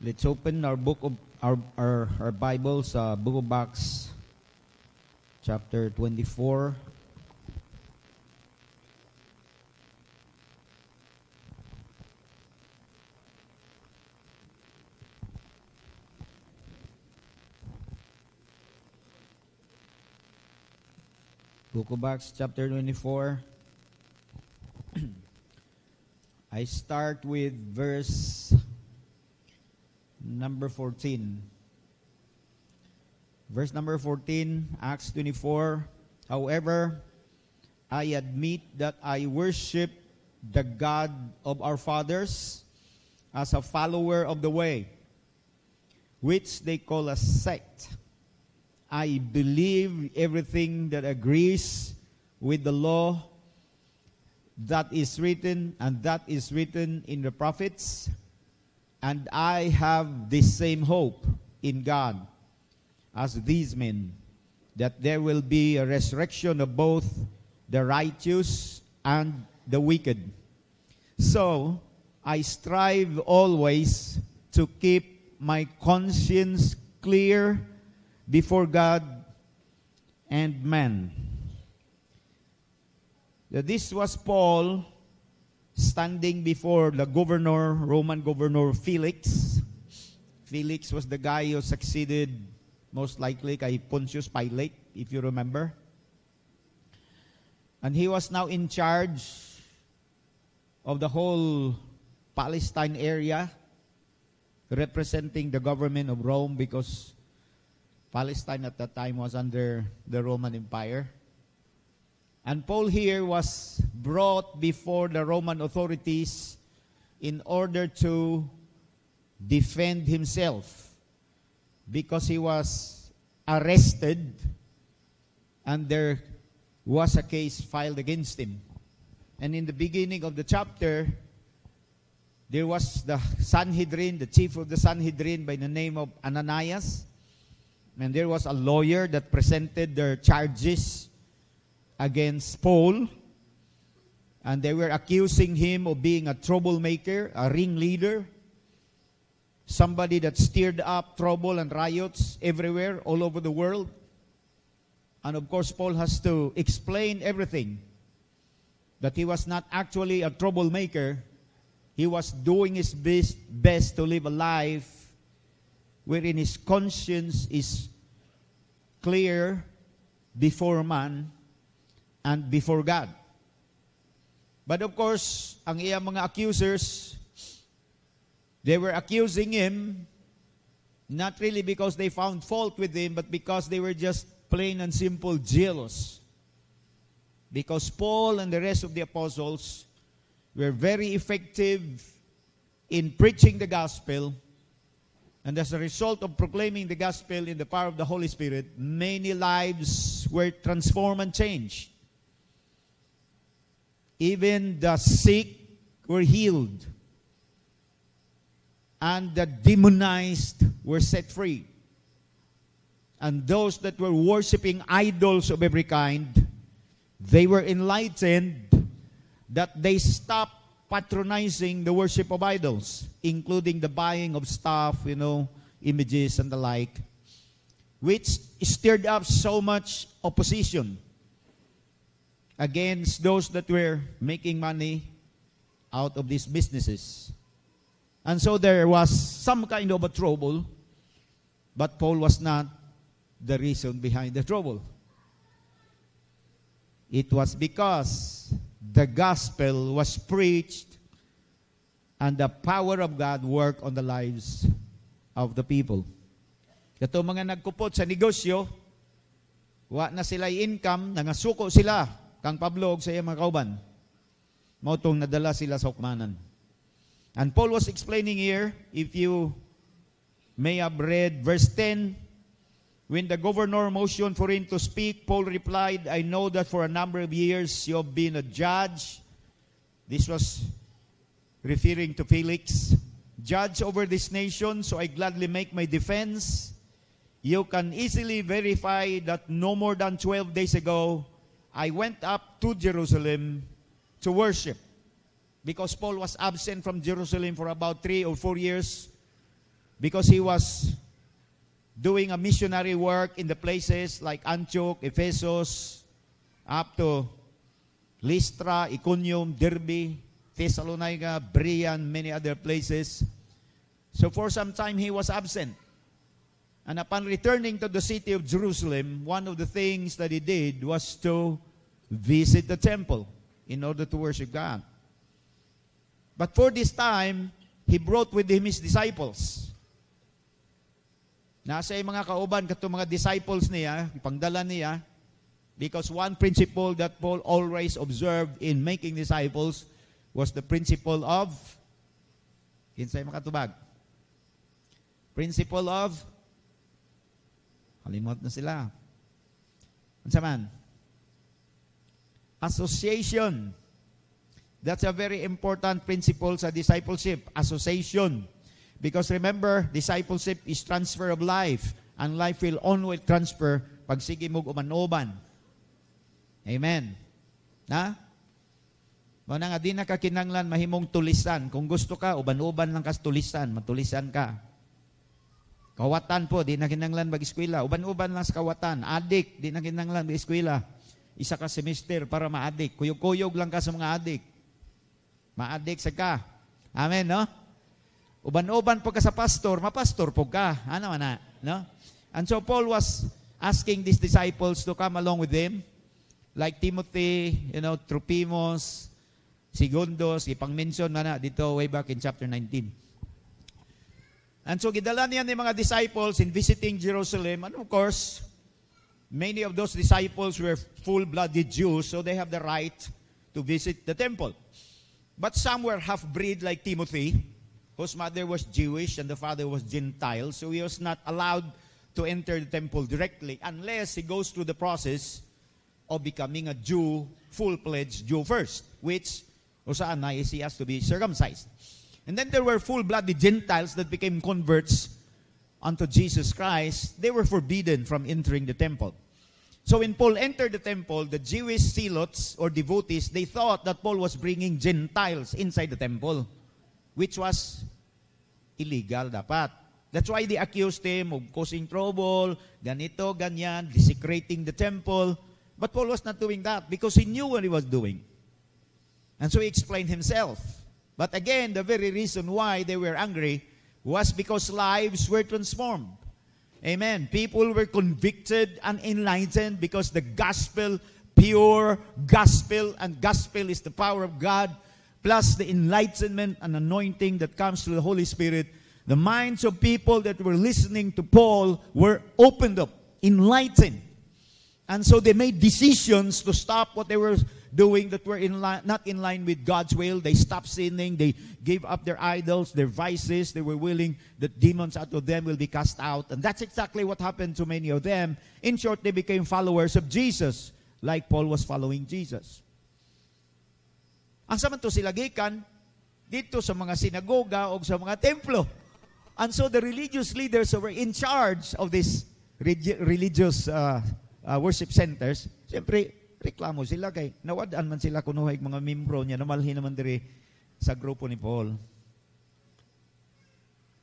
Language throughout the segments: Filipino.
Let's open our book of our Bibles, Book of Acts, chapter 24. Book of Acts, chapter 24. I start with verse number 14. Verse number 14, Acts 24. However, I admit that I worship the God of our fathers as a follower of the way, which they call a sect. I believe everything that agrees with the law that is written and that is written in the prophets. And I have the same hope in God as these men, that there will be a resurrection of both the righteous and the wicked. So I strive always to keep my conscience clear before God and man. This was Paul standing before the Roman governor Felix. Felix was the guy who succeeded most likely kay Pontius Pilate, if you remember. And he was now in charge of the whole Palestine area, representing the government of Rome, because Palestine at that time was under the Roman Empire. And Paul here was brought before the Roman authorities in order to defend himself, because he was arrested and there was a case filed against him. And in the beginning of the chapter, there was the Sanhedrin, the chief of the Sanhedrin by the name of Ananias. And there was a lawyer that presented their charges against Paul, and they were accusing him of being a troublemaker, a ringleader, somebody that stirred up trouble and riots everywhere, all over the world. And of course, Paul has to explain everything, that he was not actually a troublemaker. He was doing his best to live a life wherein his conscience is clear before man and before God. But of course, ang iyang mga accusers, they were accusing him not really because they found fault with him, but because they were just plain and simple jealous. Because Paul and the rest of the apostles were very effective in preaching the gospel, and as a result of proclaiming the gospel in the power of the Holy Spirit, many lives were transformed and changed. Even the sick were healed, and the demonized were set free. And those that were worshiping idols of every kind, they were enlightened that they stopped patronizing the worship of idols, including the buying of stuff, images and the like, which stirred up so much opposition against those that were making money out of these businesses. And so there was some kind of a trouble, but Paul was not the reason behind the trouble. It was because the gospel was preached and the power of God worked on the lives of the people. Kato mga nagkupot sa negosyo, wa na sila income, nangasuko sila, kang Pablo og sa iyang mga kauban. Mautong nadala sila sa hukmanan. And Paul was explaining here, if you may have read verse 10, when the governor motioned for him to speak, Paul replied, I know that for a number of years you have been a judge. This was referring to Felix. Judge over this nation, so I gladly make my defense. You can easily verify that no more than 12 days ago, I went up to Jerusalem to worship. Because Paul was absent from Jerusalem for about 3 or 4 years because he was doing a missionary work in the places like Antioch, Ephesus, up to Lystra, Iconium, Derbe, Thessalonica, Berea, and many other places. So for some time he was absent. And upon returning to the city of Jerusalem, one of the things that he did was to visit the temple in order to worship God. But for this time, he brought with him his disciples. Nasa mga kauban kato mga disciples niya, ipangdala niya, because one principle that Paul always observed in making disciples was the principle of, kinsay makatubag? Principle of, halimot na sila. Unsa man? Association. That's a very important principle sa discipleship. Association. Because remember, discipleship is transfer of life. And life will only transfer pag sige mo uman-uban. Amen. Na? Muna nga, di na ka kinanglan mahimong tulisan. Kung gusto ka, uban-uban lang kas tulisan. Matulisan ka. Kawatan po, di na kinanglan mag-eskwela. Uban-uban lang sa kawatan. Adik, di na kinanglan mag-eskwela. Isa ka semester para ma-adik. Kuyog-kuyog lang ka sa mga adik. Ma-adik sa ka. Amen, no? Uban-uban po ka sa pastor, mapastor po ka. Ano na, no? And so Paul was asking these disciples to come along with him. Like Timothy, Trophimus, Segundos, ipang-mention na dito way back in chapter 19. And so gidala niya ng mga disciples in visiting Jerusalem. And of course, many of those disciples were full-blooded Jews, so they have the right to visit the temple. But some were half-breed like Timothy, whose mother was Jewish and the father was Gentile, so he was not allowed to enter the temple directly unless he goes through the process of becoming a Jew, full-fledged Jew first, which usaan na he has to be circumcised. And then there were full-blooded Gentiles that became converts unto Jesus Christ. They were forbidden from entering the temple. So when Paul entered the temple, the Jewish zealots or devotees, they thought that Paul was bringing Gentiles inside the temple, which was illegal dapat. That's why they accused him of causing trouble, ganito, ganyan, desecrating the temple. But Paul was not doing that because he knew what he was doing. And so he explained himself. But again, the very reason why they were angry was because lives were transformed. Amen. People were convicted and enlightened because the gospel, pure gospel, and gospel is the power of God, plus the enlightenment and anointing that comes through the Holy Spirit. The minds of people that were listening to Paul were opened up, enlightened. And so they made decisions to stop what they were doing that were not in line with God's will. They stopped sinning. They gave up their idols, their vices. They were willing that demons out of them will be cast out. And that's exactly what happened to many of them. In short, they became followers of Jesus, like Paul was following Jesus. Ang samanto sila gikan dito sa mga sinagoga o sa mga templo. And so the religious leaders who were in charge of these religious worship centers, siyempre, reklamo sila kay nawadaan man sila kunuhay mga membro niya namalhin naman diri sa grupo ni Paul.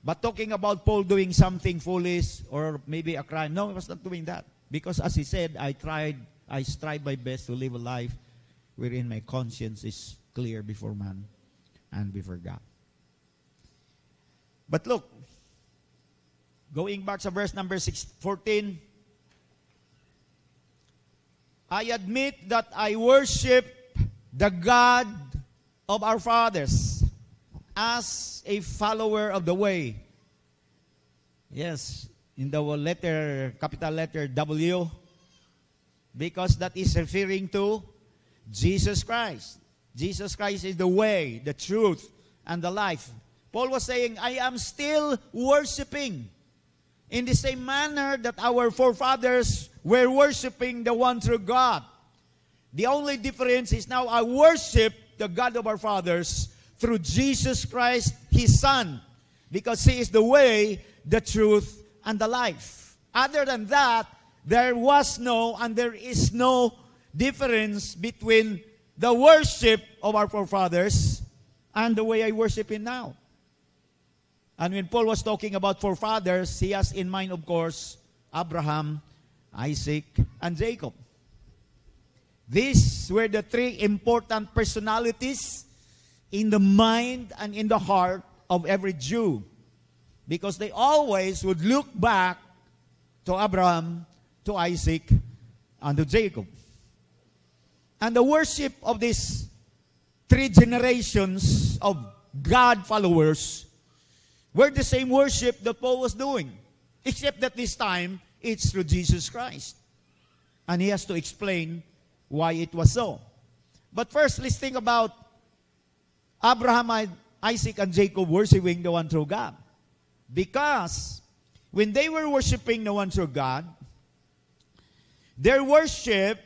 But talking about Paul doing something foolish or maybe a crime, no, he was not doing that. Because as he said, I strive my best to live a life wherein my conscience is clear before man and before God. But look, going back to verse number 14, I admit that I worship the God of our fathers as a follower of the way. Yes, in the letter, capital letter W, because that is referring to Jesus Christ. Jesus Christ is the way, the truth, and the life. Paul was saying, I am still worshiping in the same manner that our forefathers were worshiping the one true God. The only difference is now I worship the God of our fathers through Jesus Christ, His Son, because He is the way, the truth, and the life. Other than that, there was no and there is no difference between the worship of our forefathers and the way I worship Him now. And when Paul was talking about forefathers, he has in mind, of course, Abraham, Isaac, and Jacob. These were the three important personalities in the mind and in the heart of every Jew, because they always would look back to Abraham, to Isaac, and to Jacob. And the worship of these three generations of God followers were the same worship that Paul was doing, except that this time it's through Jesus Christ. And he has to explain why it was so. But first, let's think about Abraham, Isaac, and Jacob worshiping the one true God. Because when they were worshiping the one true God, their worship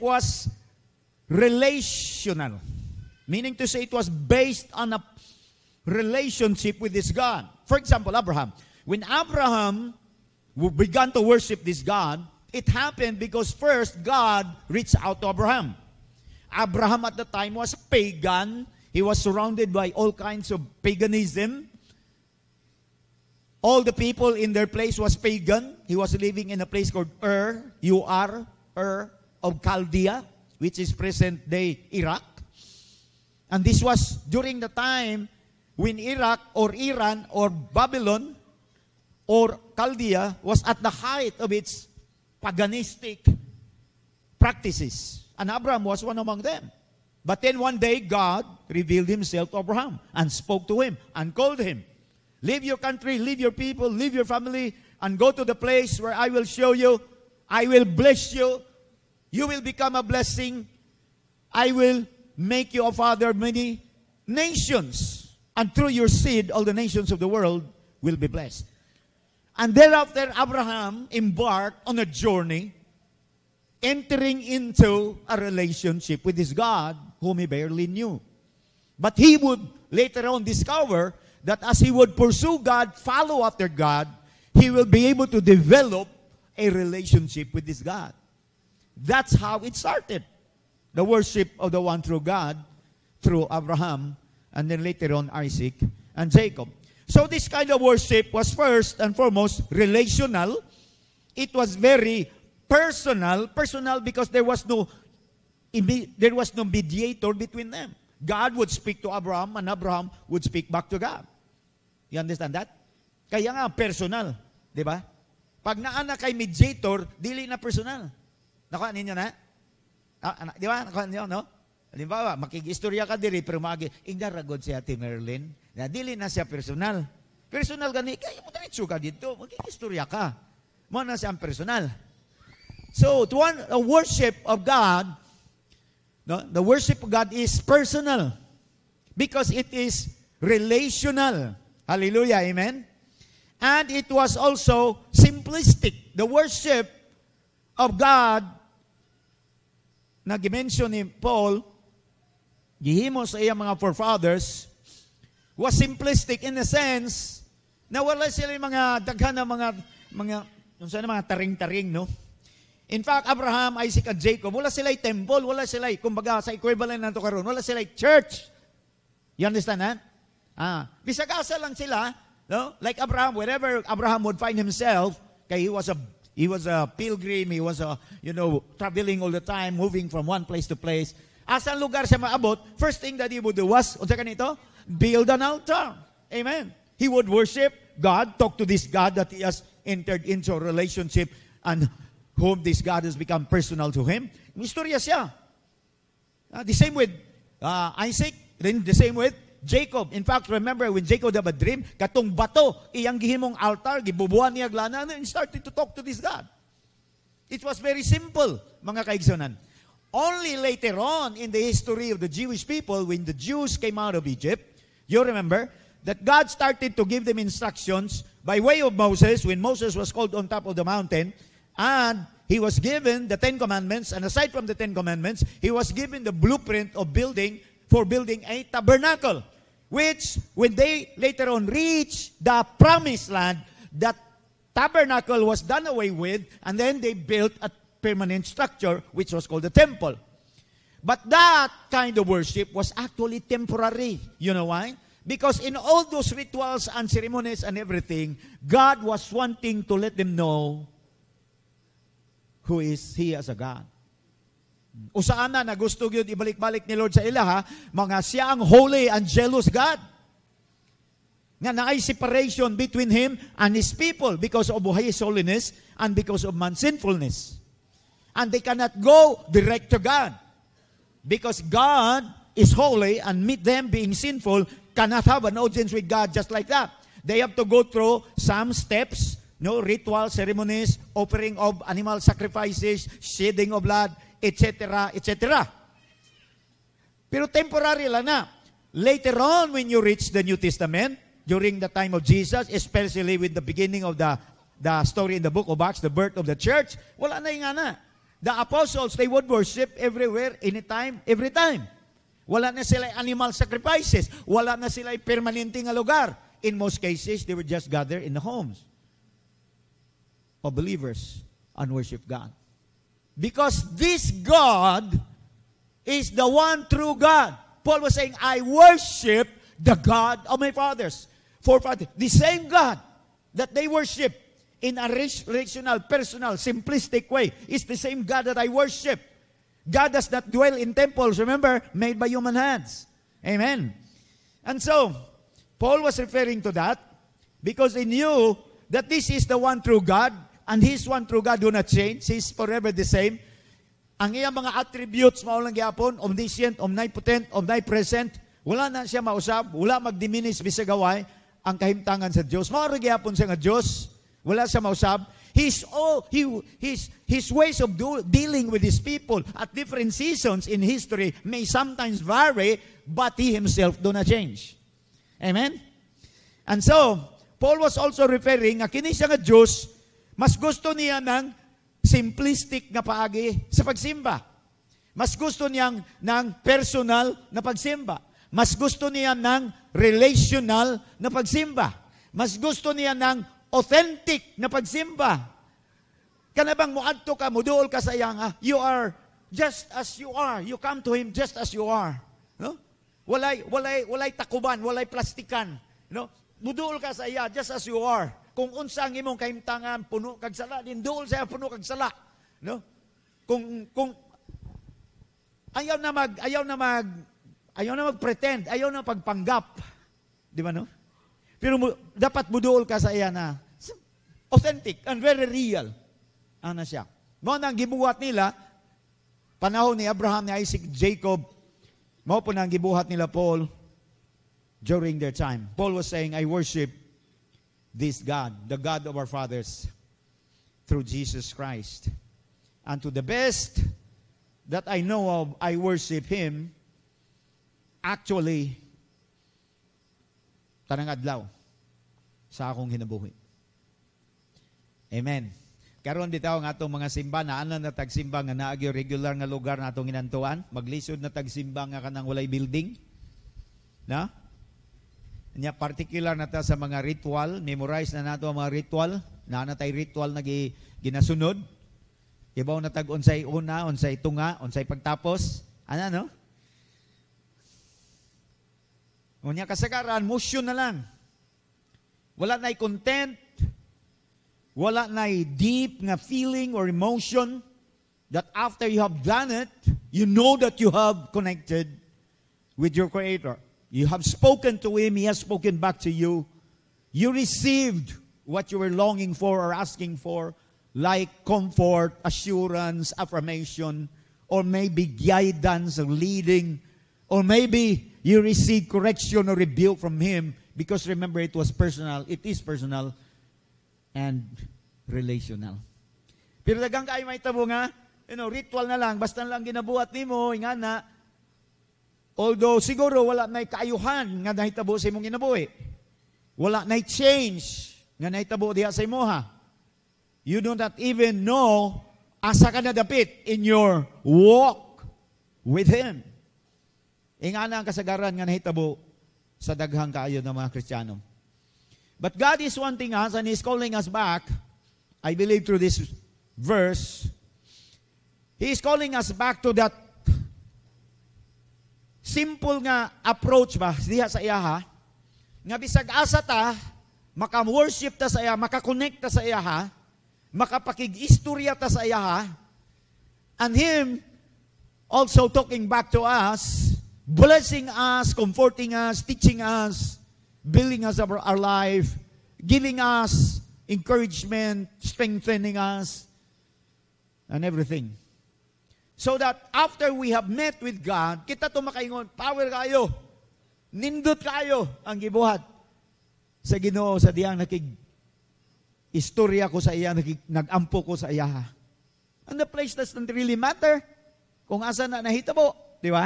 was relational. Meaning to say it was based on a relationship with this God. For example, Abraham. When Abraham began to worship this God, it happened because first God reached out to Abraham. Abraham at the time was pagan. He was surrounded by all kinds of paganism. All the people in their place was pagan. He was living in a place called Ur of Chaldea, which is present-day Iraq. And this was during the time when Iraq or Iran or Babylon or Chaldea was at the height of its paganistic practices. And Abraham was one among them. But then one day, God revealed himself to Abraham and spoke to him and called him. Leave your country, leave your people, leave your family, and go to the place where I will show you. I will bless you. You will become a blessing. I will make you a father of many nations. And through your seed, all the nations of the world will be blessed. And thereafter, Abraham embarked on a journey, entering into a relationship with this God whom he barely knew. But he would later on discover that as he would pursue God, follow after God, he will be able to develop a relationship with this God. That's how it started. The worship of the one true God through Abraham, and then later on Isaac and Jacob. So this kind of worship was first and foremost relational. It was very personal because there was no mediator between them. God would speak to Abraham and Abraham would speak back to God. You understand that? Kaya nga personal, 'di ba? Pag naana kay mediator, dili na personal. Nakuha ninyo na? Di ba? Nakuha ninyo, no? Halimbawa, makikistorya ka diri pero magi ingdaragod si Ate Merlin. Na dili na siya personal. Personal gani kay mo diretso ka dito, makikistorya ka. Mo na siyang personal. So, a worship of God, no, the worship of God is personal because it is relational. Hallelujah, amen? And it was also simplistic. The worship of God na gimension ni Paul, gihimo sa iyang mga forefathers, was simplistic in the sense na wala sila mga daghan na mga taring-taring, no? In fact, Abraham, Isaac, and Jacob, wala sila'y temple, wala sila'y, kumbaga, sa equivalent na ito karon, wala sila'y church. You understand, ha? Bisag-asa lang sila, no? Like Abraham, wherever Abraham would find himself, kaya he was a pilgrim, he was traveling all the time, moving from one place to place. Asang lugar siya maabot, first thing that he would do was, unsa kanito? Build an altar. Amen. He would worship God, talk to this God that he has entered into a relationship and whom this God has become personal to him. Istorya siya. The same with Isaac, then the same with Jacob. In fact, remember when Jacob had a dream, katong bato, iyang gihimong altar, gibubuhan niya glana, and started to talk to this God. It was very simple, mga kaigsunan. Only later on in the history of the Jewish people, when the Jews came out of Egypt, you remember that God started to give them instructions by way of Moses, when Moses was called on top of the mountain, and he was given the 10 Commandments, and aside from the 10 Commandments, he was given the blueprint of building a tabernacle, which, when they later on reached the promised land, that tabernacle was done away with, and then they built a permanent structure, which was called the temple. But that kind of worship was actually temporary. You know why? Because in all those rituals and ceremonies and everything, God was wanting to let them know who is He as a God. Usaan na gusto yun ibalik-balik ni Lord sa ilaha, mga siya ang holy and jealous God. Nga naay separation between Him and His people because of His holiness and because of man's sinfulness. And they cannot go direct to God. Because God is holy and them being sinful cannot have an audience with God just like that. They have to go through some steps, ritual ceremonies, offering of animal sacrifices, shedding of blood, etc., etc. Pero temporary lang na. Later on, when you reach the New Testament, during the time of Jesus, especially with the beginning of the story in the book of Acts, the birth of the church, wala na yung ana. The apostles, they would worship everywhere, anytime, every time. Wala na sila animal sacrifices. Wala na sila permanente nga lugar. In most cases, they would just gather in the homes of believers and worship God. Because this God is the one true God. Paul was saying, I worship the God of my fathers. Forefathers. The same God that they worship in a relational, personal, simplistic way is the same God that I worship. God does not dwell in temples, remember, made by human hands. Amen. And so, Paul was referring to that because he knew that this is the one true God and His one true God do not change. He's forever the same. Ang iyang mga attributes, maulang gyapon, omniscient, omnipotent, omnipresent, wala na siya mausab, wala mag-diminish bisagaway ang kahimtangan sa Diyos. Maura gyapon siya nga Diyos, wala siya mausab. His ways of dealing with His people at different seasons in history may sometimes vary, but He Himself do not change. Amen? And so, Paul was also referring, nga kini siya nga Diyos, mas gusto niya ng simplistic na paagi sa pagsimba. Mas gusto niya ng personal na pagsimba. Mas gusto niya ng relational na pagsimba. Mas gusto niya ng authentic na pagsimba. Kanabang muadto ka, muduol ka sa iyang, you are just as you are. You come to Him just as you are. No? Walay takuban, walay plastikan. No? Muduol ka sa iya just as you are. Kung unsa ang imong kahimtangan, puno kag sala, din duol sa puno kag sala. No? Kung ayaw na mag-pretend, ayaw na pagpanggap. Di ba, no? Pero dapat muduol ka sa iya na authentic and very real. Ano siya? Mo nang gibuhat nila, panahon ni Abraham, ni Isaac, Jacob, mo po nang gibuhat nila Paul during their time. Paul was saying, I worship this God, the God of our fathers, through Jesus Christ. And to the best that I know of, I worship Him actually tanang adlaw sa akong hinabuhi. Amen. Karon bitaw nga atong mga simba na ana na tagsimba nga naagi regular nga lugar na atong inantuan, maglisod na tagsimba nga kanang walay building. Na? Nya particular na ta sa mga ritual, memorize na nato ang mga ritual, na natay ritual na ginasunod. Ibaw na tag unsay una, unsay tunga, unsay pagtapos. Ano no? Unya kasagaran, motion na lang. Wala na'y content, wala na'y deep nga feeling or emotion that after you have done it, you know that you have connected with your Creator. You have spoken to Him, He has spoken back to you. You received what you were longing for or asking for, like comfort, assurance, affirmation, or maybe guidance or leading, or maybe you received correction or rebuke from Him, because remember, it was personal, it is personal, and relational. Pero dagang kayo may tabo nga, ritual na lang, basta lang ginabuhat nimo, nga na, although siguro wala na'y kaayuhan nga nahitabo sa imong ginabuhi. Wala na'y change nga nahitabo diha sa imoha. You do not even know asa ka nadapit in your walk with Him. Ingana ang kasagaran nga nahitabo sa daghang kaayo ng mga Kristiyano. But God is wanting us and He's calling us back, I believe through this verse, He is calling us back to that simple nga approach ba diha sa iya ha, nga bisag asa ta maka-worship ta sa iya, maka-connect ta sa iya ha, makapakig-istorya ta sa iya ha, and Him also talking back to us, blessing us, comforting us, teaching us, building us our life, giving us encouragement, strengthening us, and everything. So that after we have met with God, kita to makaingon, power kayo, nindot kayo ang gibuhat sa Ginoo sa diyang istorya ko sa iya, nagampo ko sa iya. And the place doesn't really matter kung asa na nahitabo, di ba?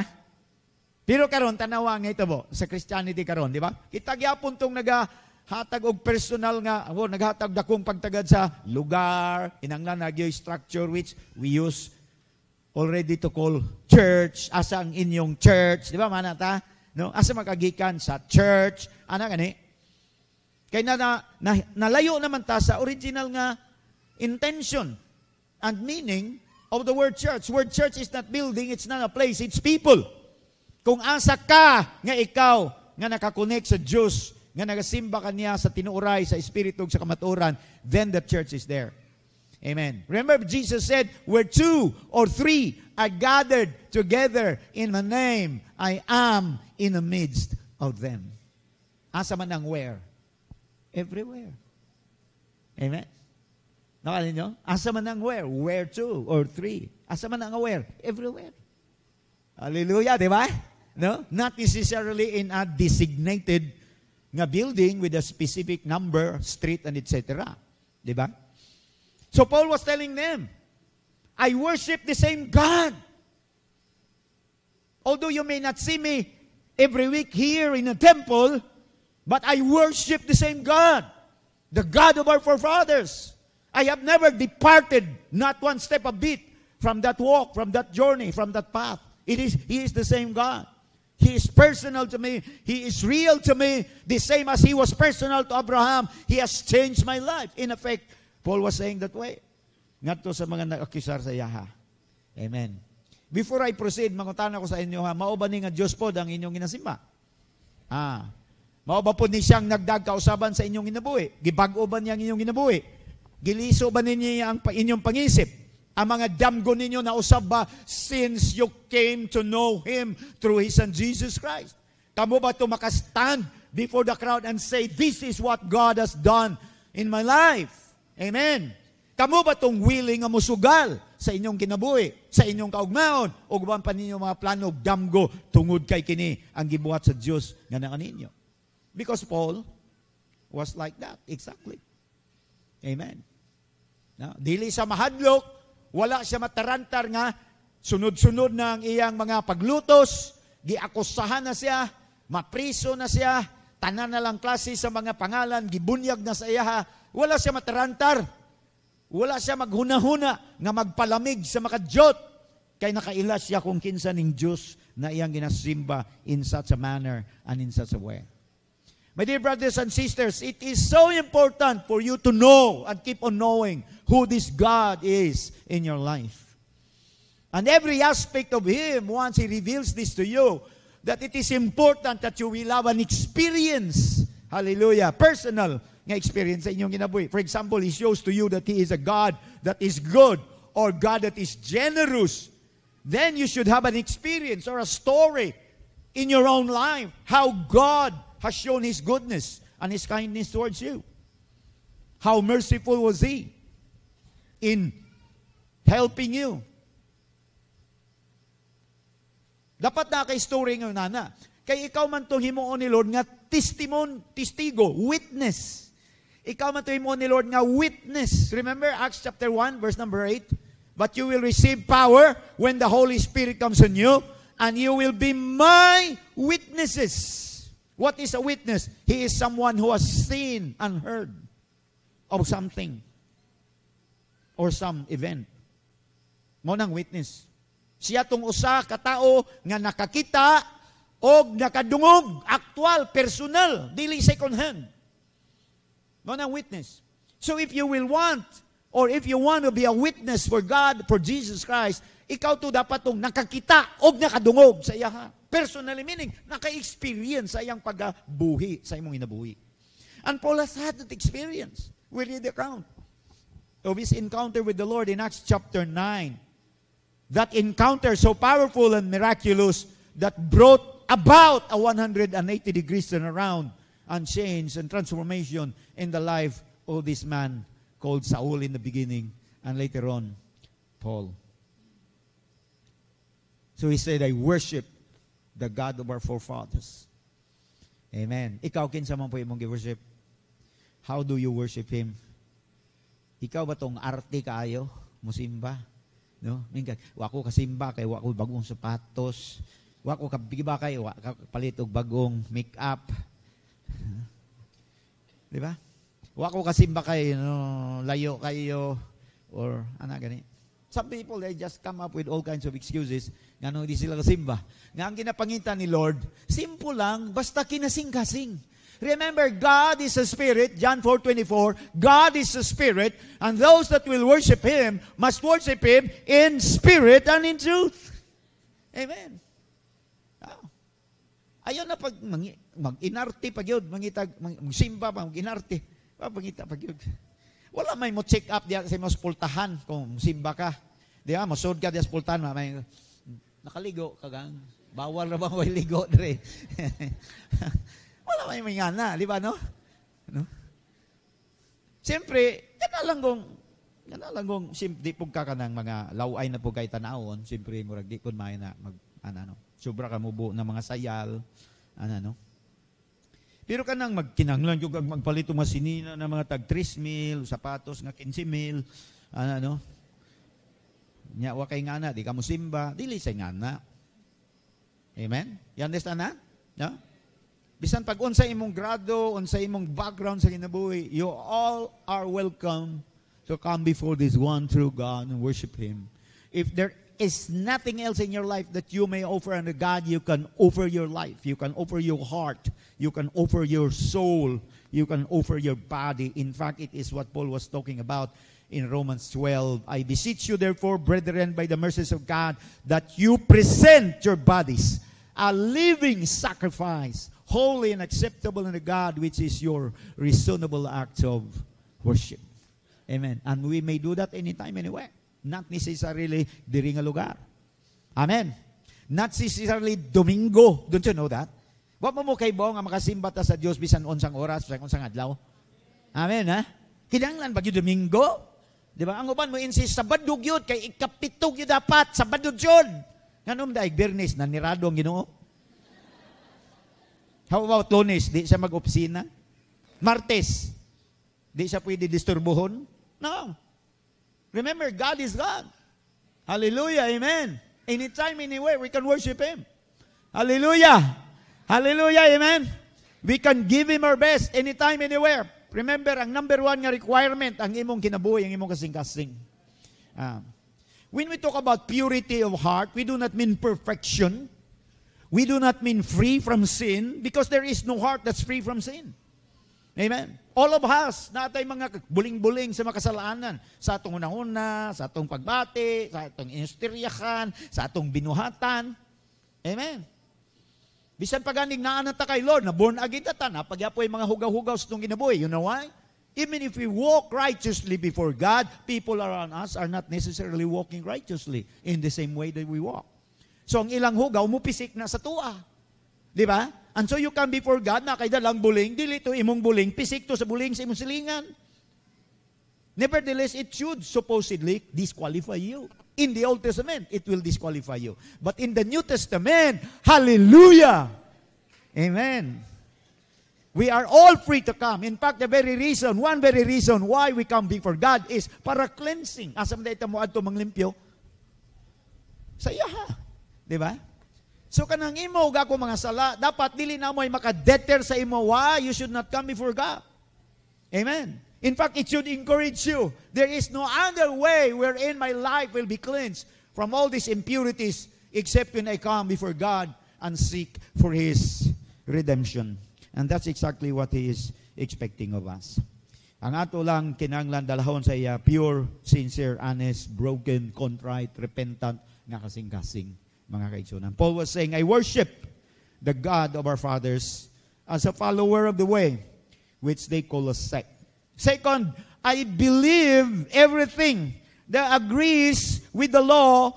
Pero karon tanawa nga hitabo sa Christianity karon, di ba? Kita gyapon tong nagahatag og personal nga, naghatag dakong pagtagad sa lugar, inanglan nagyoy structure which we use already to call church, asa ang inyong church, di ba manata? No? Asa makagikan sa church, ana gani? Kay nalayo naman ta sa original nga intention and meaning of the word church. Word church is not building, it's not a place, it's people. Kung asa ka nga ikaw nga nakakonek sa Diyos, nga nagasimba kaniya sa tinuuray, sa espiritu, sa kamaturan, then the church is there. Amen. Remember, Jesus said, where 2 or 3 are gathered together in my name, I am in the midst of them. Asa man ang where? Everywhere. Amen. Nakalin nyo? Asa man ang where? Where 2 or 3. Asa man ang where? Everywhere. Hallelujah, di ba? No? Not necessarily in a designated nga building with a specific number, street, and etc. Di ba? So Paul was telling them, I worship the same God. Although you may not see me every week here in a temple, but I worship the same God, the God of our forefathers. I have never departed, not one step a bit, from that walk, from that journey, from that path. He is the same God. He is personal to me. He is real to me. The same as He was personal to Abraham. He has changed my life. In effect, Paul was saying that way. Ngadto sa mga nag-akusar sa Yaha. Amen. Before I proceed, mangutan ako sa inyo ha, mao ba ni nga Diyos po ang inyong ginasimba? Mao ba po ni siyang nagdagkausaban sa inyong ginabuhi? Gibag-o ba niya ang inyong ginabuhi? Giliso ba ninyo ang inyong pangisip? Ang mga damgo ninyo na usab ba since you came to know Him through His Son Jesus Christ? Kamo ba ito makastand before the crowd and say, this is what God has done in my life? Amen. Kamo ba itong willing nga musugal sa inyong kinabuhi, sa inyong kaugmaon, o guban pa ninyo mga plano, damgo, tungod kay kini ang gibuhat sa Diyos nga na ninyo? Because Paul was like that, exactly. Amen. Now, dili sa mahadlok, wala siya matarantar nga, sunod-sunod na ang iyang mga paglutos, giakusahan na siya, mapriso na siya, tanan na lang klase sa mga pangalan, gibunyag na sa iya, wala siya matarantar, wala siya maghuna-huna nga magpalamig sa makadyot, kay nakaila siya kung kinsa ning Diyos na iyang ginasimba in such a manner and in such a way. My dear brothers and sisters, it is so important for you to know and keep on knowing who this God is in your life. And every aspect of Him, once He reveals this to you, that it is important that you will have an experience, hallelujah, personal nga experience sa inyong ginabuhi. For example, He shows to you that He is a God that is good or God that is generous. Then you should have an experience or a story in your own life how God has shown His goodness and His kindness towards you. How merciful was He in helping you. Dapat na kay story ng nana. Kay ikaw man itong himuon ni Lord nga testigo, witness. Ikaw man itong himuon ni Lord nga witness. Remember Acts chapter 1, verse number 8? But you will receive power when the Holy Spirit comes on you, and you will be my witnesses. What is a witness? He is someone who has seen and heard of something or some event. Mo nang witness. Siya tong usa ka tao nga nakakita og nakadungog, actual, personal, dili second hand. Mo nang witness. So if you will want, or if you want to be a witness for God, for Jesus Christ, ikaw to dapat tong nakakita og nakadungog sa iya. Personally, meaning, naka-experience sa iyang pagbuhi, sa imong inabuhi. And Paul has had that experience. We read the account of his encounter with the Lord in Acts chapter 9. That encounter so powerful and miraculous that brought about a 180 degrees turnaround and change and transformation in the life of this man called Saul in the beginning and later on, Paul. So he said, I worship the God of our forefathers. Amen. Ikaw, kinsa man po imong gi-worship? How do you worship Him? Ikaw ba tong arte kaayo? Musimba? No? Mingkag, wako kasimba kay wako bagong sapatos. Wako kabiba kay wako palit og bagong make-up. Di ba? Wako kasimba kay no, layo kayo or ana gani. Some people, they just come up with all kinds of excuses nga no, hindi sila kasimba. Nga ang ginapangitan ni Lord, simple lang, basta kinasing-kasing. Remember, God is a spirit, John 4:24, God is a spirit, and those that will worship Him must worship Him in spirit and in truth. Amen. Ayaw na pag mag-inarte pag yun, mag-simba, mag-inarte, pag-ita pag yun. Wala may mo check up diya sa mo spultahan kung simba ka. Di ba? Masod ka diya sa spultahan. May nakaligo kagang. Bawal na ba may ligo dire? Wala may ngana. Di ba, no? Siyempre, yan lang kung di po ka ng mga laway na po kay tanawon. Siyempre, murag di ko may na sobra ka mubo ng mga sayal. Pero kanang magkinanglan yung magpalito mga sinina ng mga tag 3,000, sapatos nga 15,000, nya wa kay ngana, di ka mo simba, dili say ngana. Amen? You understand na? No? Bisan pag unsa imong grado, unsa imong background sa kinabuhi, you all are welcome to come before this one true God and worship Him. If there is nothing else in your life that you may offer unto God, you can offer your life. You can offer your heart. You can offer your soul. You can offer your body. In fact, it is what Paul was talking about in Romans 12. I beseech you, therefore, brethren, by the mercies of God, that you present your bodies a living sacrifice, holy and acceptable unto God, which is your reasonable act of worship. Amen. And we may do that anytime, anywhere. Not necessarily diri nga lugar. Amen. Not necessarily Domingo. Don't you know that? Wa mo kay bo nga makasimba ta sa Dios bisan unsang oras, bisan unsang adlaw. Amen, ha? Kinahanglan ba gyud Domingo? Di ba? Ang uban mo insist Sabado gyud kay ikapito gyud dapat Sabado gyud. Nganom daig Biyernes na nirado ang Ginoo. How about Lunes? Di siya mag-opisina? Martes? Di siya pwede disturbuhon? No. Remember, God is God. Hallelujah, amen. Anytime, anywhere, we can worship Him. Hallelujah. Hallelujah, amen. We can give Him our best anytime, anywhere. Remember, ang number one nga requirement, ang imong kinabuhi, ang imong kasing-kasing. When we talk about purity of heart, we do not mean perfection. We do not mean free from sin, because there is no heart that's free from sin. Amen. All of us, natay mga buling-buling sa makasalanan. Sa atong unahuna, sa atong pagbati, sa atong inistiryahan, sa atong binuhatan. Amen. Bisan paganing naanata kay Lord, na born again ta na, pagyapoy mga hugaw-hugaw sa itong ginabuhi. You know why? Even if we walk righteously before God, people around us are not necessarily walking righteously in the same way that we walk. So ang ilang hugaw, mupisik na sa tuwa. Di ba? And so you come before God na kay dalang buling, dili to imong buling, pisik to sa buling sa imong silingan. Nevertheless, it should supposedly disqualify you. In the Old Testament, it will disqualify you. But in the New Testament, hallelujah! Amen. We are all free to come. In fact, one very reason why we come before God is para cleansing. Asam na ito mo adto manglimpyo? Sayaha. Di ba? So kanang imo gako mga sala, dapat dili na mo ay makadeter sa imo why you should not come before God. Amen. In fact, it should encourage you. There is no other way wherein my life will be cleansed from all these impurities except when I come before God and seek for His redemption. And that's exactly what He is expecting of us. Ang ato lang kinahanglan dalahon sa iya pure, sincere, honest, broken, contrite, repentant nga kasing-kasing. mga kaigsunan. Paul was saying, I worship the God of our fathers as a follower of the way, which they call a sect. Second, I believe everything that agrees with the law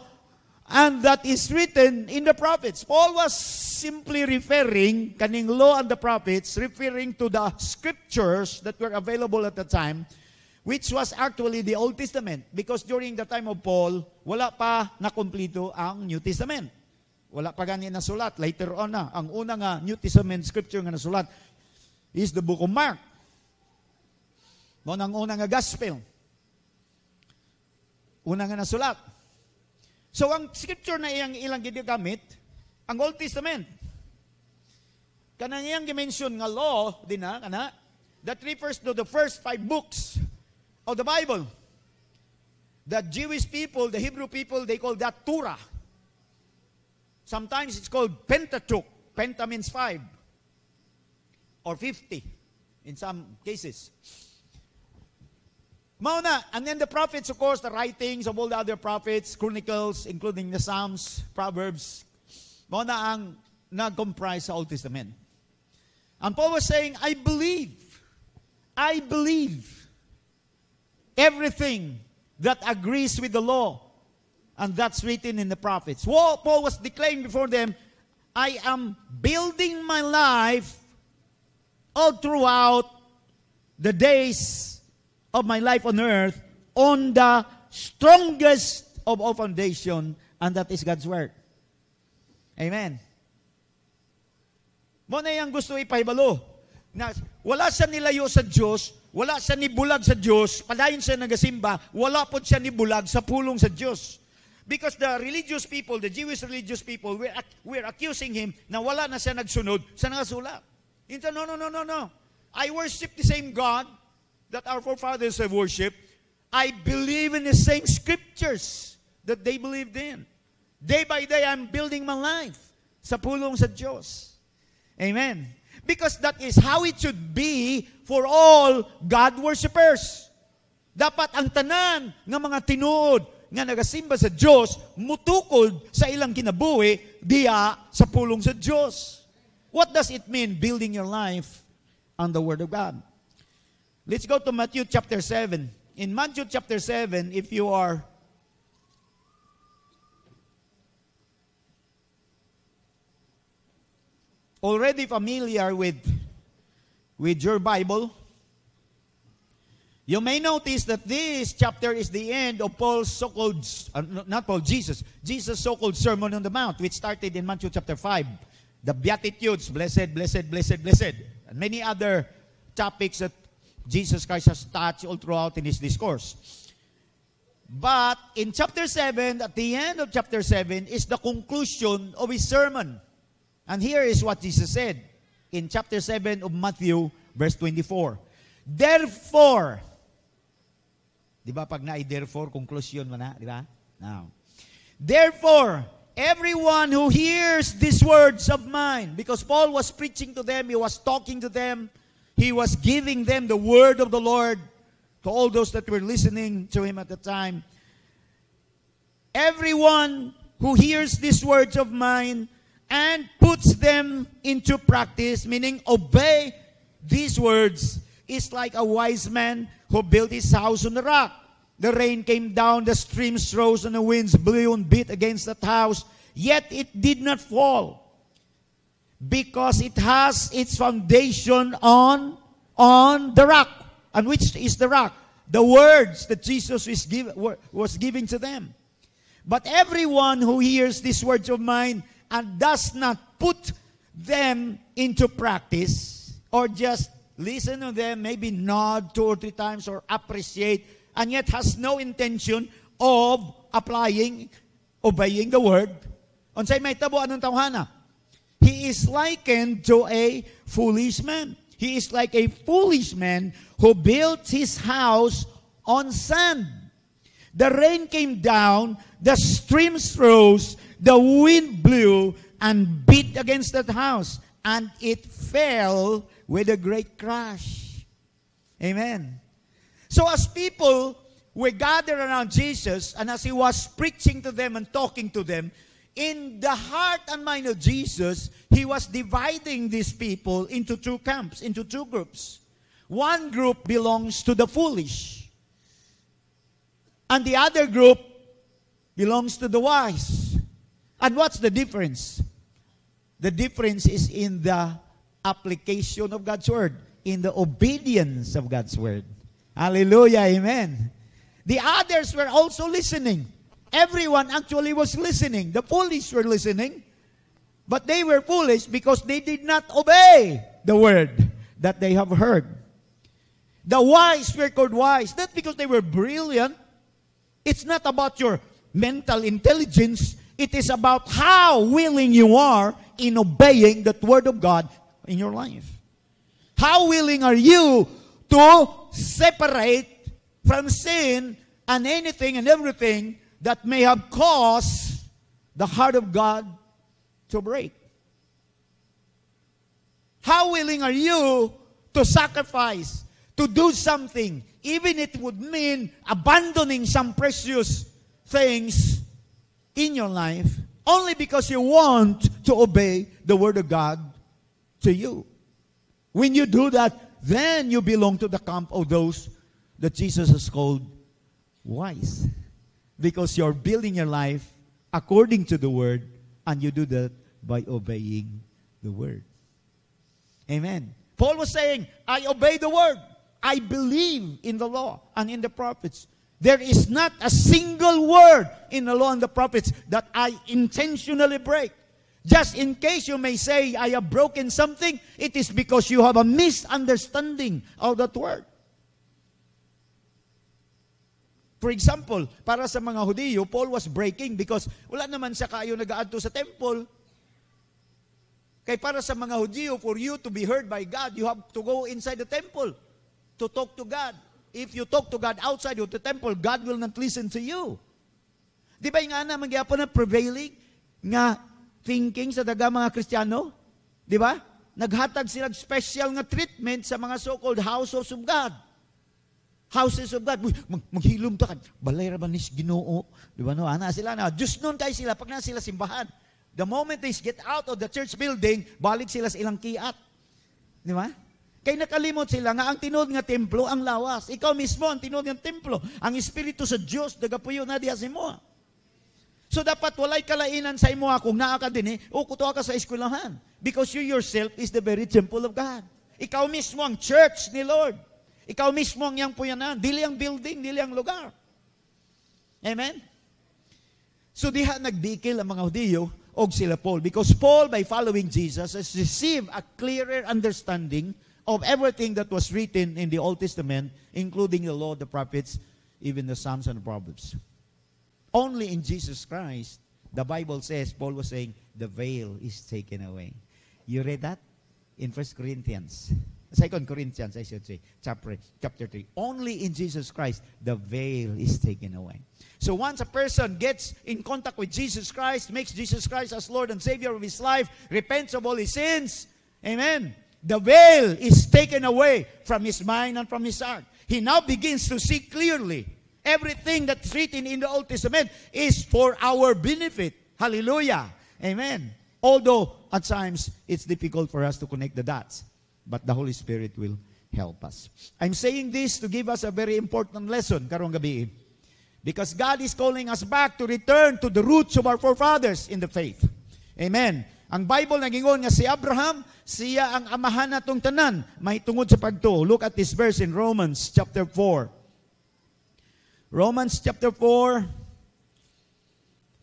and that is written in the prophets. Paul was simply referring, kaning law and the prophets, referring to the scriptures that were available at the time, which was actually the Old Testament. Because during the time of Paul, wala pa nakumplito ang New Testament. Wala pa gani nasulat. Later on na. Ang una nga New Testament scripture nga nasulat is the book of Mark. Noon ang una nga gospel. Una nga nasulat. So ang scripture na ilang ginagamit, ang Old Testament. Kanang iyang dimension nga law, din na, kana, that refers to the first 5 books of the Bible. The Jewish people, the Hebrew people, they call that Torah. Sometimes it's called Pentateuch. Penta means 5 or 50 in some cases. Mauna, and then the prophets, of course, the writings of all the other prophets, chronicles, including the Psalms, Proverbs, mauna ang nag-comprise sa Old Testament. And Paul was saying, I believe everything that agrees with the law and that's written in the prophets. Paul was declaring before them, I am building my life all throughout the days of my life on earth on the strongest of all foundation, and that is God's Word. Amen. Mo na yung gusto ipahibalo. Na wala siya nilayo sa Diyos, wala siya nibulag sa Diyos, padayon siya nagasimba, wala po siya nibulag sa pulong sa Diyos. Because the religious people, the Jewish religious people, we're accusing him na wala na siya nagsunod sa nangasulat. Ito, no. I worship the same God that our forefathers have worshipped. I believe in the same scriptures that they believed in. Day by day, I'm building my life sa pulong sa Diyos. Amen. Because that is how it should be for all God worshipers. Dapat ang tanan ng mga tinuod nga nagasimba sa Diyos, mutukod sa ilang kinabuhi diya sa pulong sa Diyos. What does it mean, building your life on the Word of God? Let's go to Matthew chapter 7. In Matthew chapter 7, if you are already familiar with your Bible, you may notice that this chapter is the end of Paul's so-called, Jesus' so-called Sermon on the Mount, which started in Matthew chapter 5. The Beatitudes, blessed, blessed, blessed, blessed, and many other topics that Jesus Christ has touched all throughout in his discourse. But in chapter 7, at the end of chapter 7, is the conclusion of his sermon. And here is what Jesus said in chapter 7 of Matthew, verse 24. Therefore, di ba pag therefore, conclusion mo na, di ba? Now, therefore, everyone who hears these words of mine, because Paul was preaching to them, he was talking to them, he was giving them the word of the Lord to all those that were listening to him at the time. Everyone who hears these words of mine and puts them into practice, meaning obey these words, is like a wise man who built his house on the rock. The rain came down, the streams rose, and the winds blew and beat against that house, yet it did not fall, because it has its foundation on the rock. And which is the rock? The words that Jesus was giving to them. But everyone who hears these words of mine and does not put them into practice, or just listen to them, maybe nod 2 or 3 times or appreciate, and yet has no intention of obeying the word, unsay may tabo anong tawhana? He is likened to a foolish man. He is like a foolish man who built his house on sand. The rain came down, the streams rose, the wind blew and beat against that house, and it fell with a great crash. Amen. So as people were gathered around Jesus, and as he was preaching to them and talking to them, in the heart and mind of Jesus, He was dividing these people into two camps, into two groups. One group belongs to the foolish, and the other group belongs to the wise. And what's the difference? The difference is in the application of God's Word, in the obedience of God's Word. Hallelujah, amen. The others were also listening. Everyone actually was listening. The foolish were listening, but they were foolish because they did not obey the Word that they have heard. The wise were called wise, not because they were brilliant. It's not about your mental intelligence. It is about how willing you are in obeying that Word of God in your life. How willing are you to separate from sin and anything and everything that may have caused the heart of God to break? How willing are you to sacrifice, to do something, even if it would mean abandoning some precious things in your life, only because you want to obey the Word of God to you? When you do that, then you belong to the camp of those that Jesus has called wise. Because you're building your life according to the Word, and you do that by obeying the Word. Amen. Paul was saying, I obey the Word. I believe in the law and in the prophets. There is not a single word in the law and the prophets that I intentionally break. Just in case you may say, I have broken something, it is because you have a misunderstanding of that word. For example, para sa mga Hudiyo, Paul was breaking because wala naman siya kayo nag-aadto sa temple. Kaya para sa mga Hudiyo, for you to be heard by God, you have to go inside the temple to talk to God. If you talk to God outside of the temple, God will not listen to you. Di ba nga na magyapon na prevailing nga thinking sa daga mga Kristiyano? Di ba? Naghatag sila special nga treatment sa mga so-called houses of God. Houses of God. Maghilom ta ka. Balay ra ba nis Ginoo? Di ba no? Ana sila na. Diyos nun kayo sila pag na sila simbahan. The moment they get out of the church building, balik sila sa ilang kiat. Di ba? Kaya nakalimot sila nga ang tinud nga templo ang lawas. Ikaw mismo ang tinud nga templo. Ang Espiritu sa Diyos, nagapuyo na diya sa imo. So dapat walay kalainan sa imo kung naa ka din o kuto ka sa eskwelahan. Because you yourself is the very temple of God. Ikaw mismo ang church ni Lord. Ikaw mismo ang yang puyanan. Dili ang building, dili ang lugar. Amen? So diha nagbikil ang mga Hudiyo og sila Paul. Because Paul, by following Jesus, has received a clearer understanding of everything that was written in the Old Testament, including the law, the prophets, even the Psalms and the Proverbs. Only in Jesus Christ, the Bible says, Paul was saying, the veil is taken away. You read that? In 1 Corinthians. 2 Corinthians, I should say, chapter 3. Only in Jesus Christ, the veil is taken away. So once a person gets in contact with Jesus Christ, makes Jesus Christ as Lord and Savior of his life, repents of all his sins, amen, the veil is taken away from his mind and from his heart. He now begins to see clearly. Everything that's written in the Old Testament is for our benefit. Hallelujah. Amen. Although, at times, it's difficult for us to connect the dots. But the Holy Spirit will help us. I'm saying this to give us a very important lesson karong gabi. Because God is calling us back to return to the roots of our forefathers in the faith. Amen. Ang Bible nagingon nga si Abraham, siya ang amahan natong tanan, may tungod sa pagtuo. Look at this verse in Romans chapter 4. Romans chapter 4.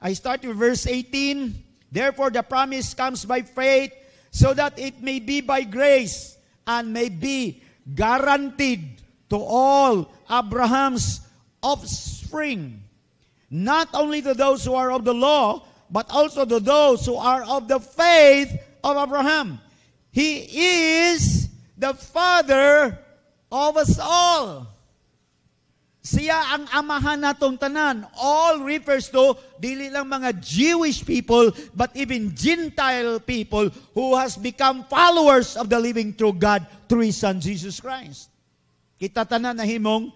I start with verse 18. Therefore the promise comes by faith, so that it may be by grace, and may be guaranteed to all Abraham's offspring. Not only to those who are of the law, but also to those who are of the faith of Abraham. He is the father of us all. Siya ang amahan natong tanan. All refers to, dili lang mga Jewish people, but even Gentile people who has become followers of the living true God through His Son, Jesus Christ. Kita tanan na himong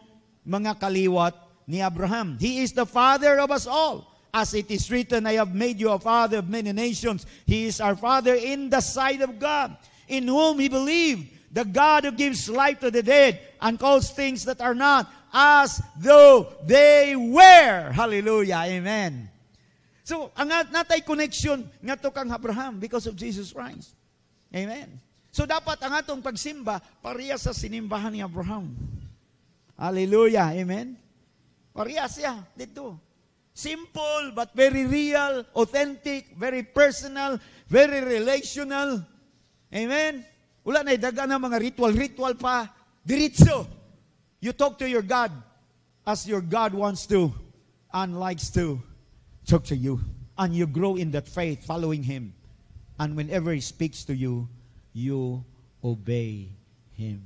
mga kaliwat ni Abraham. He is the father of us all. As it is written, I have made you a father of many nations. He is our father in the sight of God, in whom he believed, the God who gives life to the dead and calls things that are not as though they were. Hallelujah. Amen. So, ang natay connection nga to kang Abraham because of Jesus Christ. Amen. So, dapat ang atong pagsimba pareha sa sinimbahan ni Abraham. Hallelujah. Amen. Pareha siya dito. Simple but very real, authentic, very personal, very relational. Amen. Wala na daga na mga ritual pa. Diretso. You talk to your God as your God wants to and likes to talk to you. And you grow in that faith, following Him. And whenever He speaks to you, you obey Him.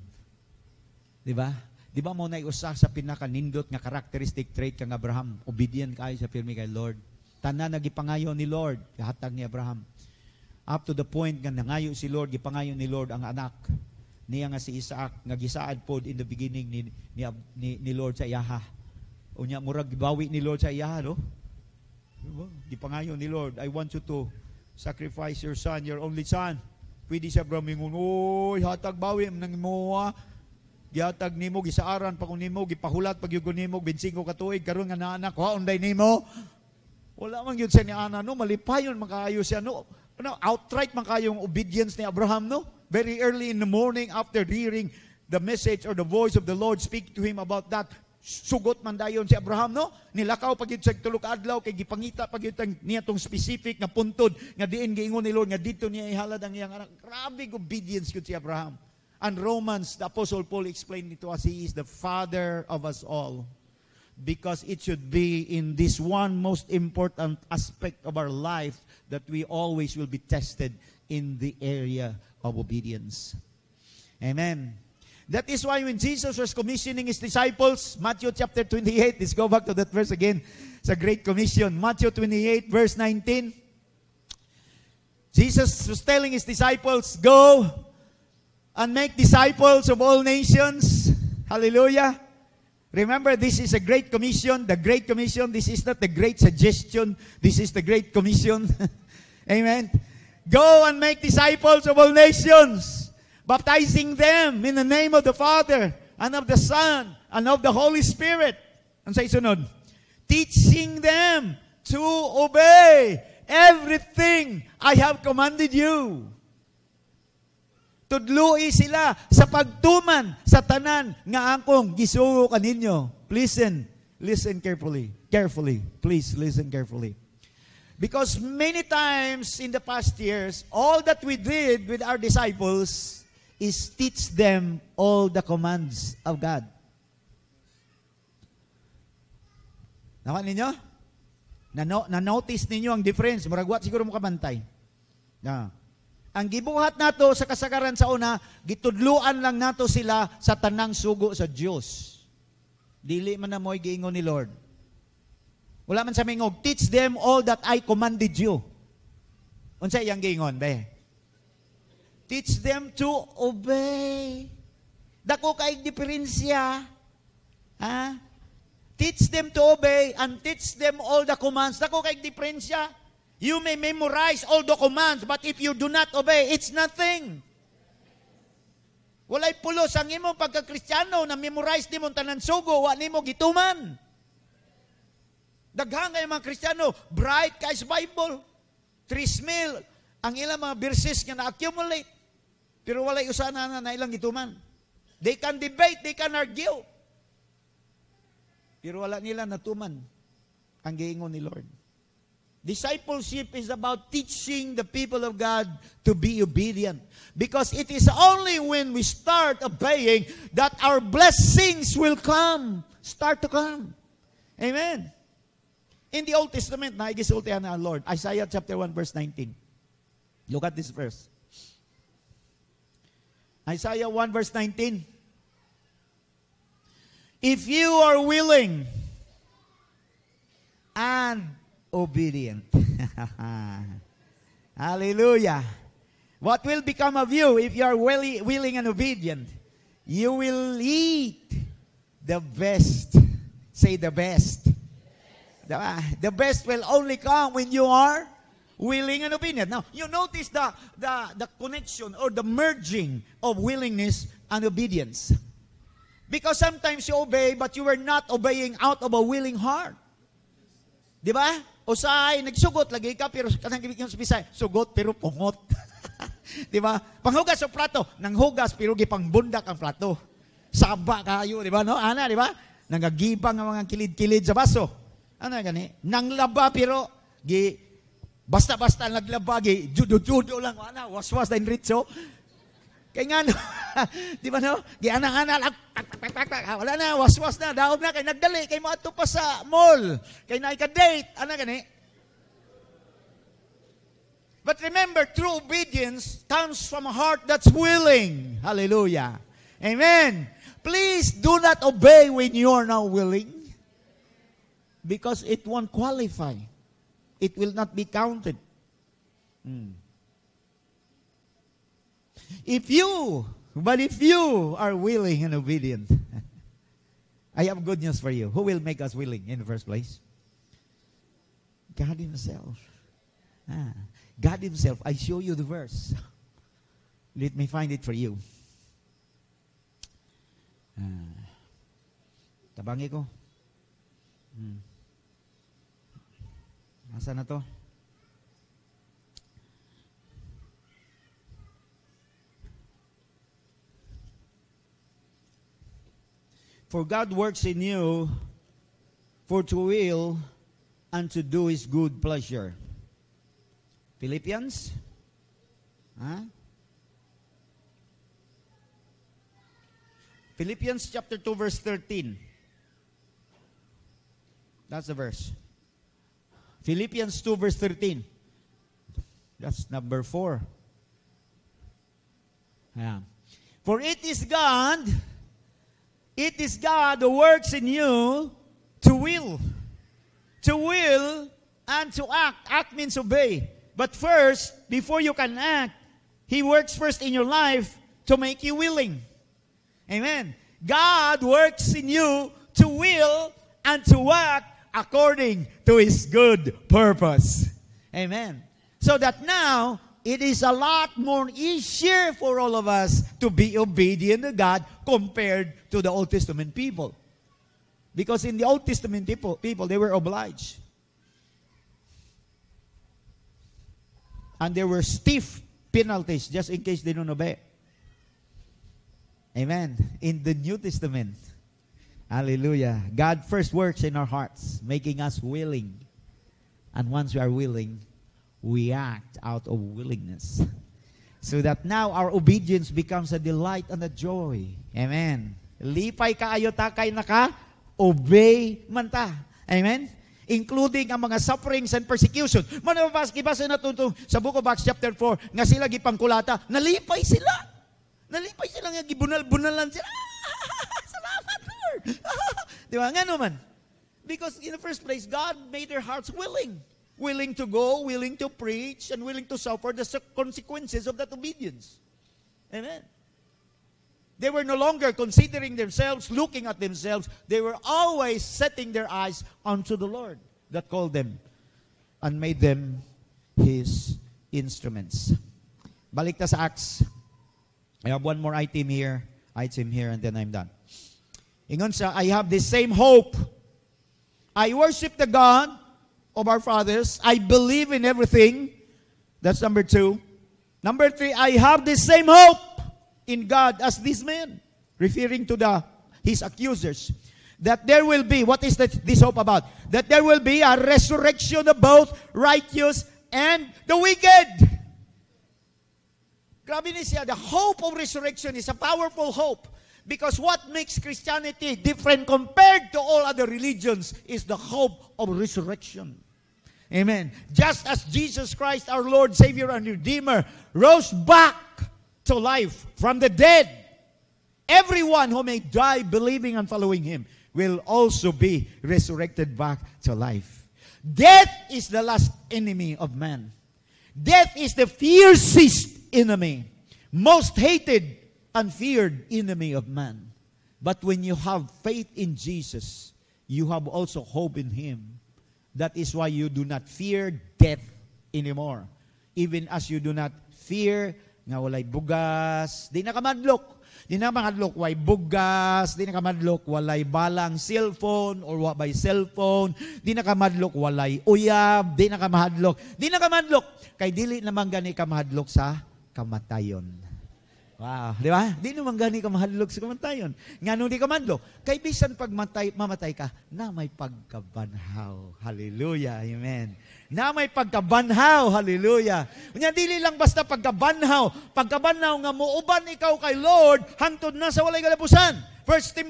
Diba? Di ba mo na iusa sa pinakanindot nga characteristic trait kang Abraham? Obedient kayo sa pirmi kay Lord. Tanan nagipangayo ni Lord, kahatag ni Abraham. Up to the point nga nangayo si Lord, gipangayo ni Lord ang anak niya nga si Isaac, nga gisaad pod in the beginning ni Lord sa iyaha. Unya murag gibawi ni Lord sa iyaha, no? Diba? Gipangayo ni Lord, I want you to sacrifice your son, your only son. Pwede siya bramingon, oy, hatag bawi nang mo gihatag nimo, gisaaran pa kung nimo, gipahulat pag yugo nimo, 25 ka tuig, karon nga naanak, unday nimo. Wala man yun siya ni Ana, no? Malipayon makaayo siya, no? Outright man kayong obedience ni Abraham, no? Very early in the morning, after hearing the message or the voice of the Lord speak to him about that, sugot man dayon si Abraham, no? Nilakaw pag yun sa tulok adlaw, kay gipangita pag yun niya tong specific nga puntod, nga diin giingon ni Lord, nga dito niya ihalad ang iyang anak. Grabe obedience yun si Abraham. And Romans, the Apostle Paul explained it to us, he is the father of us all. Because it should be in this one most important aspect of our life that we always will be tested in the area of obedience. Amen. That is why when Jesus was commissioning His disciples, Matthew chapter 28, let's go back to that verse again. It's a great commission. Matthew 28, verse 19. Jesus was telling His disciples, go and make disciples of all nations. Hallelujah. Remember, this is a great commission. The great commission, this is not the great suggestion. This is the great commission. Amen. Go and make disciples of all nations, baptizing them in the name of the Father and of the Son and of the Holy Spirit. Ang sa isunod, teaching them to obey everything I have commanded you. Tudloi sila sa pagtuman sa tanan nga akong gisugo kaninyo. Listen carefully. Please listen carefully. Because many times in the past years, all that we did with our disciples is teach them all the commands of God. Nakuha ninyo? Na-notice ninyo ang difference. Muragwat siguro mo kabantay. Ang gibuhat nato sa kasagaran sa una, gitudluan lang nato sila sa tanang sugo sa Diyos. Dili man na mo'y giingon ni Lord. Wala man sa mingog, teach them all that I commanded you. Unsa iyang giingon, be? Teach them to obey. Dako kay diferensya. Ha? Teach them to obey and teach them all the commands. Dako kay diferensya. You may memorize all the commands, but if you do not obey, it's nothing. Walay pulos ang imong pagka-Kristiyano na memorize nimong tanan sugo, wa nimo gituman. Daghang kay mga Kristiyano, bright kay sa Bible. 3,000 ang ilang mga verses nga na-accumulate. Pero walay usana na ilang gituman. They can debate, they can argue. Pero wala nila natuman ang giingon ni Lord. Discipleship is about teaching the people of God to be obedient. Because it is only when we start obeying that our blessings will start to come. Amen. In the Old Testament, naigisultihan na ang Lord. Isaiah chapter 1 verse 19. Look at this verse. Isaiah 1 verse 19. If you are willing and obedient. Hallelujah. What will become of you if you are willing and obedient? You will eat the best. Say the best. Diba? The best will only come when you are willing and obedient. Now, you notice the connection or the merging of willingness and obedience. Because sometimes you obey, but you were not obeying out of a willing heart. Di ba? Usay, nagsugot lagi ka, pero kanang gibigyan sa Bisaya, sugot pero pungot. Di ba? Panghugas sa plato, nanghugas pero gipangbundak ang plato. Saba kayo, di ba? No? Ana, di ba? Nangagibang ang mga kilid-kilid sa baso. Ano gani? Nanglaba pero basta-basta naglaba, judo-judo lang, ana, was-was na inritso. Kaya nga, no, di ba no? Giana-ana lang, wala na, was-was na, daog na, kay nagdali, kay maato pa sa mall, kay naika-date, ano gani? But remember, true obedience comes from a heart that's willing. Hallelujah. Amen. Please do not obey when you are not willing, because it won't qualify. It will not be counted. If you are willing and obedient, I have good news for you. Who will make us willing in the first place? God Himself. God Himself. I show you the verse. Let me find it for you. Tabangi ko. Asa na to? For God works in you for to will and to do His good pleasure. Philippians? Philippians chapter 2 verse 13. That's the verse. Philippians 2 verse 13. That's number 4. Yeah. For it is God who works in you to will and to act. Act means obey. But first, before you can act, He works first in your life to make you willing. Amen. God works in you to will and to act according to His good purpose. Amen. So that now, it is a lot more easier for all of us to be obedient to God compared to the Old Testament people. Because in the Old Testament people they were obliged. And there were stiff penalties just in case they don't obey. Amen. In the New Testament, hallelujah, God first works in our hearts, making us willing. And once we are willing, we act out of willingness. So that now our obedience becomes a delight and a joy. Amen. Lipay kaayo ta kay naka-obey man ta. Amen. Including ang mga sufferings and persecution. Manabasa na ito sa Book of Acts chapter 4 nga sila gipangkulata. Nalipay sila. Nalipay sila nga gibunal-bunalan sila. Salamat, Lord. Di ba? Nga naman. Because in the first place, God made their hearts willing. Willing to go, willing to preach, and willing to suffer the consequences of that obedience. Amen. They were no longer considering themselves, looking at themselves. They were always setting their eyes onto the Lord that called them and made them His instruments. Balik ta sa Acts. I have one more item here, and then I'm done. Ingon siya, I have the same hope. I worship the God of our fathers. I believe in everything. That's number 2. Number 3, I have the same hope in God as these men, referring to his accusers. That there will be, what is this hope about? That there will be a resurrection of both righteous and the wicked. Grabe ni siya, the hope of resurrection is a powerful hope. Because what makes Christianity different compared to all other religions is the hope of resurrection. Amen. Just as Jesus Christ, our Lord, Savior, and Redeemer, rose back to life from the dead, everyone who may die believing and following Him will also be resurrected back to life. Death is the last enemy of man. Death is the fiercest enemy, most hated and feared enemy of man. But when you have faith in Jesus, you have also hope in Him. That is why you do not fear death anymore. Even as you do not fear nga walay bugas, di na kamadlok. Di na kamadlok walay bugas, di na kamadlok walay balang cellphone or walay cellphone, di na kamadlok walay uyab, di na kamadlok. Kay dili naman gani kamadlok sa kamatayon. Wow, di ba? Di naman gani kamahadlok sa kamatayon. Ngano di kamadlok? Kay bisan pag mamatay ka, na may pagkabanhaw. Hallelujah, amen. Na may pagkabanhaw, hallelujah. Unya dili lang basta pagkabanhaw nga muuban ikaw kay Lord hangtod na sa walay kalapusan. First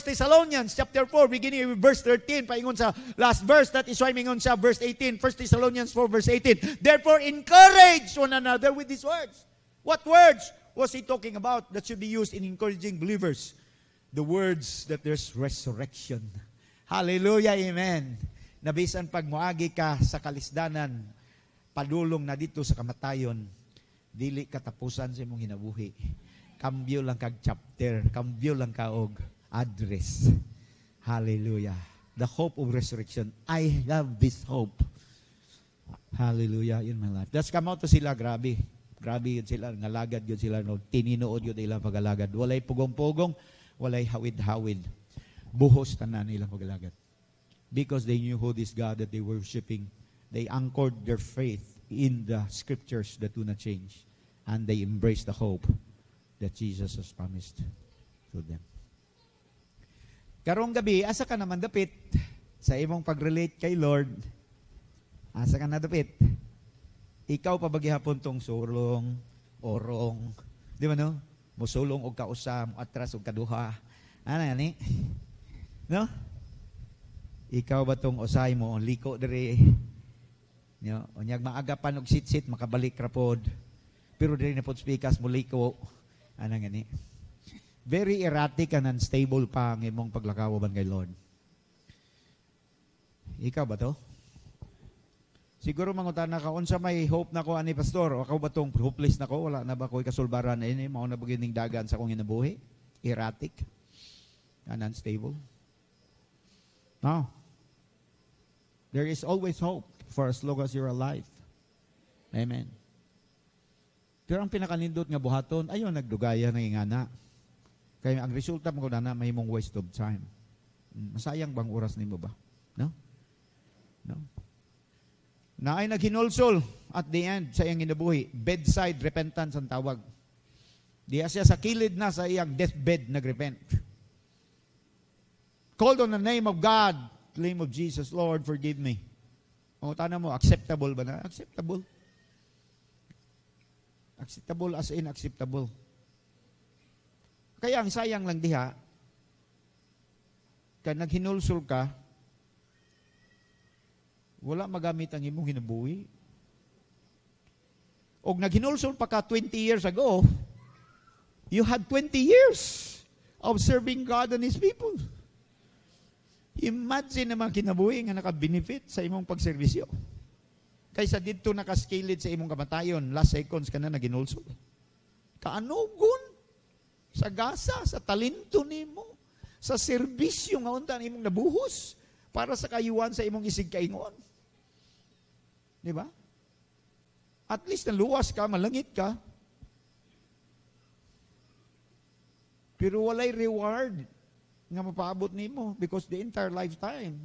Thessalonians chapter 4 beginning with verse 13 paingon sa last verse, that is why mingon sa verse 18. First Thessalonians 4 verse 18. Therefore encourage one another with these words. What words was he talking about that should be used in encouraging believers? The words that there's resurrection. Hallelujah, amen. Nabisan pag moagi ka sa kalisdanan, padulong na dito sa kamatayon, dili katapusan sa imong hinabuhi. Kambyo lang kag chapter, kambyo lang kaog address. Hallelujah. The hope of resurrection. I have this hope. Hallelujah in my life. That's come out to sila, grabe. Grabe yun sila, ngalagad yun sila, no? Tininood yun ilang pagalagad. Walay pugong-pugong, walay hawid-hawid. Buhos tanan ilang pagalagad. Because they knew who this God that they were worshiping. They anchored their faith in the scriptures that do not change. And they embraced the hope that Jesus has promised to them. Karong gabi, asa ka naman dapit sa imong pag-relate kay Lord? Asa ka na dapit? Ikaw pa bagihapon tong sulong, orong, di ba no? Musulong og kausa, atras og kaduha. Ano yan no? Ikaw ba tong usay mo, liko diri? No? Onyag maagapan og sit-sit, makabalik rapod. Pero diri na pod spikas mo liko. Ano gani? Very erratic and unstable pa ang imong paglakaw kay Lord. Ikaw ba to? Siguro mangutan na ka, unsa may hope na ko ani pastor, o ako ba tong hopeless na ko, wala na ba ko'y kasulbaran na ini, mao na beginning dagan sa kong hinabuhi? Erratic and unstable. No. There is always hope for as long as you're alive. Amen. Pero ang pinakanindot nga buhaton, ayon nagdugaya na ingana. Kaya ang resulta mo na may mong waste of time. Masayang bang oras nimo ba? No? No. Na ay naghinulsol at the end sa iyang ginabuhi. Bedside repentance ang tawag. Diya siya sa kilid na sa iyang deathbed nagrepent. Called on the name of God, the name of Jesus, Lord, forgive me. O tanong mo, acceptable ba na? Acceptable. Acceptable as in acceptable. Kaya ang sayang lang diha, kaya naghinulsol ka, wala magamit ang imong hinabuhi. Og naghinulsol pa ka 20 years ago, you had 20 years of serving God and His people. Imagine naman kinabuhi nga naka-benefit sa imong pagserbisyo. Kaysa dito nakaskilid sa imong kamatayon, last seconds ka na naghinulsol. Kaanugon sa gasa, sa talento nimo, sa serbisyo nga unta imong nabuhos para sa kayuan sa imong isig kaingon. Di ba? At least naluwas ka, malangit ka. Pero walay reward nga mapaabot nimo because your entire lifetime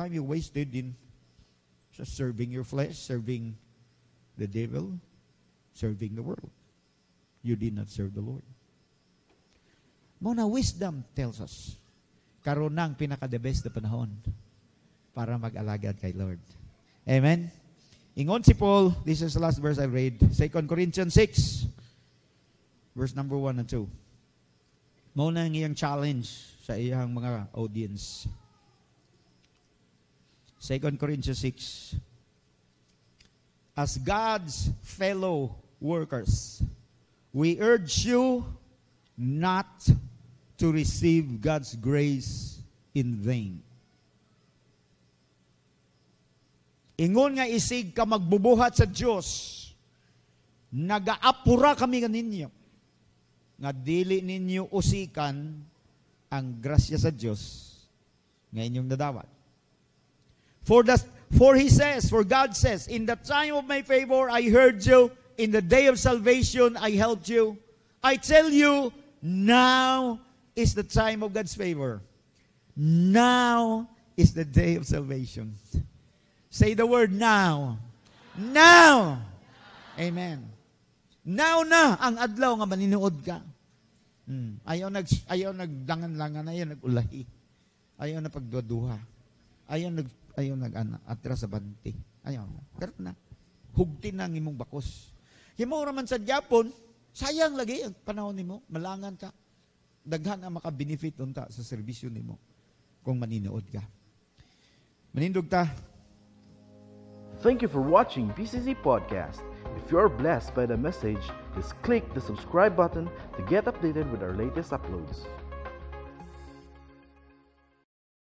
you wasted in just serving your flesh, serving the devil, serving the world. You did not serve the Lord. Muna wisdom tells us, karon nang pinaka-the best na panahon para mag-alagad kay Lord. Amen? Ingon si Paul, this is the last verse I read, 2 Corinthians 6, verse number 1 and 2. Muna ang iyang challenge sa iyang mga audience. 2 Corinthians 6. As God's fellow workers, we urge you not to receive God's grace in vain. Ingon nga isig ka magbubuhat sa Diyos, nagaapura kami kaninyo, nga dili ninyo usikan ang grasya sa Diyos nga inyong nadawat. For God says, in the time of my favor, I heard you. In the day of salvation, I helped you. I tell you, now is the time of God's favor. Now is the day of salvation. Say the word now. Now. Amen. Now na ang adlaw nga maninuod ka. Ayaw nagdangan-langan, ayaw nagulahi. Ayaw na pagduduha. Ayaw atras sa banti. Ayaw na. Pero na. Hugtin na ang imong bakos. Himo raman sa Japon, sayang lagi ang panahon nimo, malangan ka. Daghan ang maka-benefit unta sa serbisyo nimo kung maninuod ka. Manindog ta. Thank you for watching PCC Podcast. If you are blessed by the message, please click the subscribe button to get updated with our latest uploads.